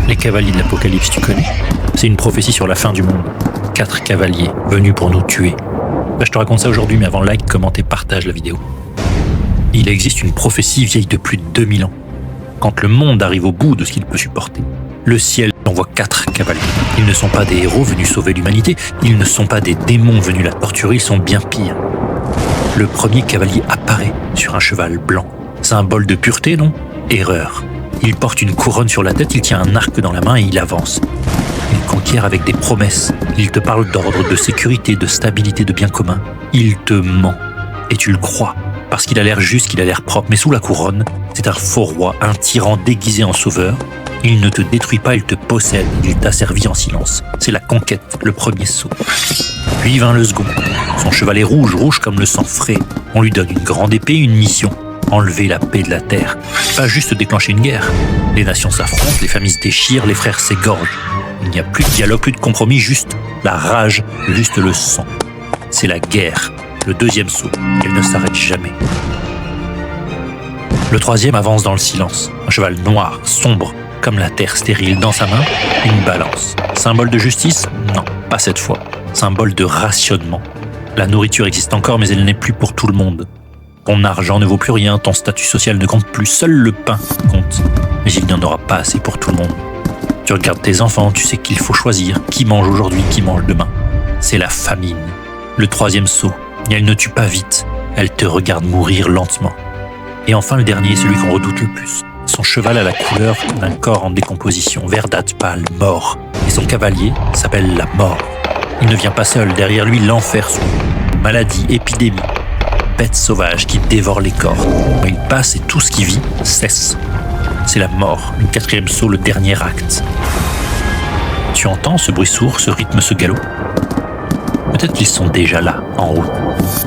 Les cavaliers de l'Apocalypse, tu connais? C'est une prophétie sur la fin du monde. 4 cavaliers venus pour nous tuer. Je te raconte ça aujourd'hui, mais avant, like, commente et partage la vidéo. Il existe une prophétie vieille de plus de 2000 ans. Quand le monde arrive au bout de ce qu'il peut supporter, le ciel envoie 4 cavaliers. Ils ne sont pas des héros venus sauver l'humanité, ils ne sont pas des démons venus la torturer, ils sont bien pires. Le premier cavalier apparaît sur un cheval blanc. Symbole de pureté, non? Erreur. Il porte une couronne sur la tête, il tient un arc dans la main et il avance. Il conquiert avec des promesses. Il te parle d'ordre, de sécurité, de stabilité, de bien commun. Il te ment. Et tu le crois. Parce qu'il a l'air juste, qu'il a l'air propre. Mais sous la couronne, c'est un faux roi, un tyran déguisé en sauveur. Il ne te détruit pas, il te possède. Il t'a servi en silence. C'est la conquête, le premier saut. Puis vint le second. Son cheval est rouge, rouge comme le sang frais. On lui donne une grande épée, une mission. Enlever la paix de la terre. Pas juste déclencher une guerre. Les nations s'affrontent, les familles se déchirent, les frères s'égorgent. Il n'y a plus de dialogue, plus de compromis, juste la rage, juste le sang. C'est la guerre. Le deuxième saut. Elle ne s'arrête jamais. Le troisième avance dans le silence. Un cheval noir, sombre, comme la terre stérile. Dans sa main, une balance. Symbole de justice? Non, pas cette fois. Symbole de rationnement. La nourriture existe encore, mais elle n'est plus pour tout le monde. Ton argent ne vaut plus rien, ton statut social ne compte plus, seul le pain compte. Mais il n'y en aura pas assez pour tout le monde. Tu regardes tes enfants, tu sais qu'il faut choisir qui mange aujourd'hui, qui mange demain. C'est la famine. Le troisième saut. Et elle ne tue pas vite, elle te regarde mourir lentement. Et enfin le dernier, celui qu'on redoute le plus. Son cheval a la couleur d'un corps en décomposition, verdâtre pâle, mort. Et son cavalier s'appelle la mort. Il ne vient pas seul, derrière lui l'enfer s'ouvre. Maladie, épidémie, bête sauvage qui dévore les corps. Quand il passe et tout ce qui vit cesse. C'est la mort, le quatrième saut, le dernier acte. Tu entends ce bruit sourd, ce rythme, ce galop? Peut-être qu'ils sont déjà là, en route.